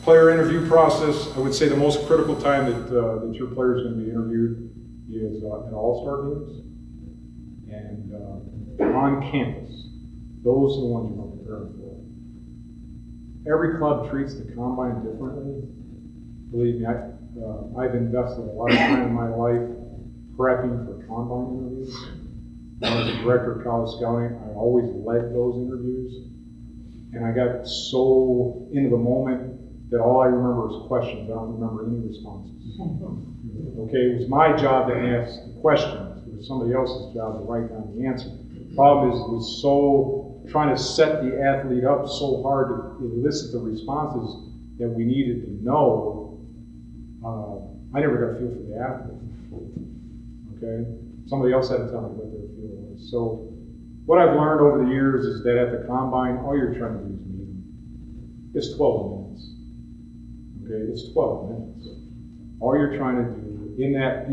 Player interview process, I would say the most critical time that your player is going to be interviewed is at all-star games and on campus. Those are the ones you're going to prepare for. Every club treats the combine differently. Believe me, I've invested a lot of time in my life prepping for combine interviews. When I was the director of college scouting, I always led those interviews. And I got so into the moment that all I remember is questions. I don't remember any responses. Okay, it was my job to ask the questions. It was somebody else's job to write down the answer. The problem is it was so trying to set the athlete up so hard to elicit the responses that we needed to know. I never got a feel for the athlete. Okay, somebody else had to tell me what their feel was. So what I've learned over the years is that at the combine, all you're trying to do is meet them. It's 12 minutes. Okay, it's 12 minutes. All you're trying to do in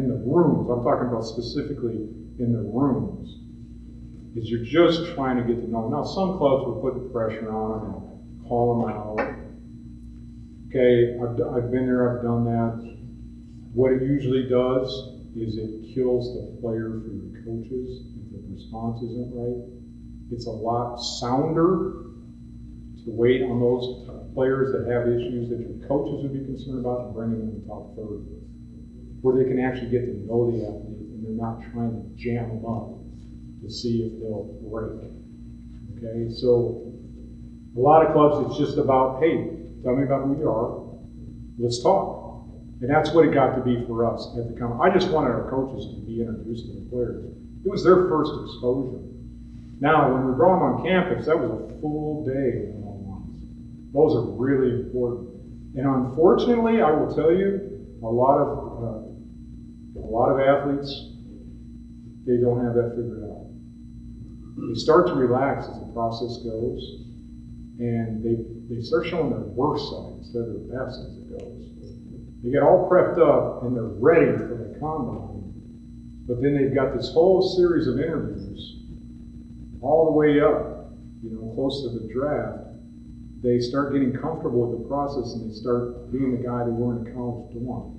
the rooms, I'm talking about specifically in the rooms, is you're just trying to get to know them. Now, some clubs will put the pressure on them and call them out. Okay, I've been there, I've done that. What it usually does is it kills the player for the coaches if the response isn't right. It's a lot sounder to wait on those players that have issues that your coaches would be concerned about and bringing them in the top third, where they can actually get to know the athlete and they're not trying to jam them up to see if they'll break. Okay, so a lot of clubs, it's just about, hey, tell me about who you are, let's talk. And that's what it got to be for us at the combine. I just wanted our coaches to be introduced to the players. It was their first exposure. Now, when we brought them on campus, that was a full day of one-on-ones. Those are really important. And unfortunately, I will tell you, a lot of athletes, they don't have that figured out. They start to relax as the process goes, and they start showing their worst side instead of their best as it goes. They get all prepped up and they're ready for the combine, but then they've got this whole series of interviews all the way up, close to the draft. They start getting comfortable with the process and they start being the guy they were in the college dorm.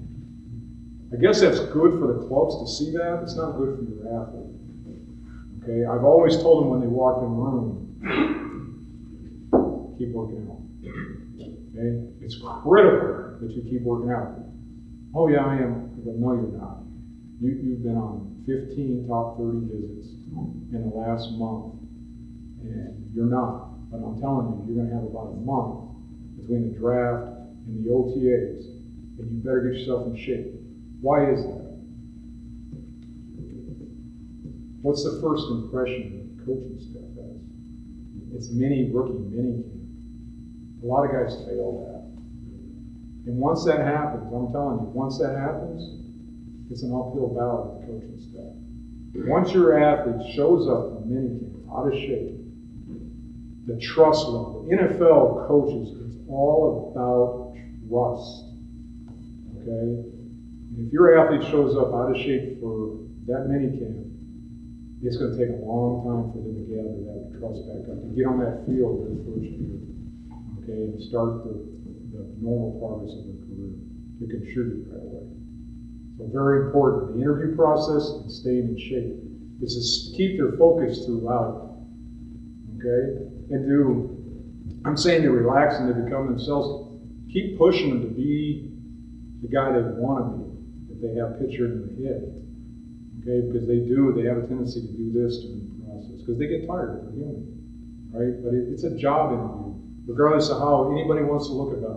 I guess that's good for the clubs to see that. It's not good for your athlete. Okay, I've always told them when they walk in the room, keep working out. Okay, it's critical that you keep working out. Oh yeah, I am. I go, no, you're not. You've been on 15 top 30 visits in the last month, and you're not. But I'm telling you, you're going to have about a month between the draft and the OTAs, and you better get yourself in shape. Why is that? What's the first impression that the coaching staff has? It's rookie mini camp. A lot of guys fail that. And once that happens, I'm telling you, once that happens, it's an uphill battle with the coaching staff. Once your athlete shows up in minicamp, out of shape, the trust level, NFL coaches, it's all about trust. Okay? And if your athlete shows up out of shape for that minicamp, it's going to take a long time for them to gather that trust back up, to get on that field their first year. Okay, and start the normal progress of their career to contribute right away. So very important. The interview process and staying in shape is to keep their focus throughout. Okay, and I'm saying to relax and to become themselves. Keep pushing them to be the guy they want to be, that they have pictured in their head. Okay, because they have a tendency to do this during the process because they get tired, they're human, right? But it's a job interview. Regardless of how anybody wants to look at it,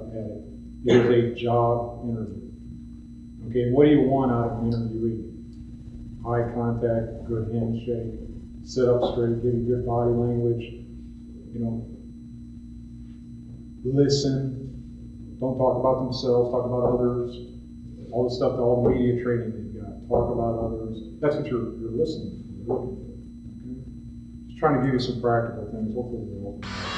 it is a job interview. Okay, what do you want out of an interviewee? Eye contact, good handshake, sit up straight, give you good body language, listen, don't talk about themselves, talk about others, all the stuff, all the media training they've got, talk about others. That's what you're listening for, you're looking for. Okay? Just trying to give you some practical things, hopefully they'll help you.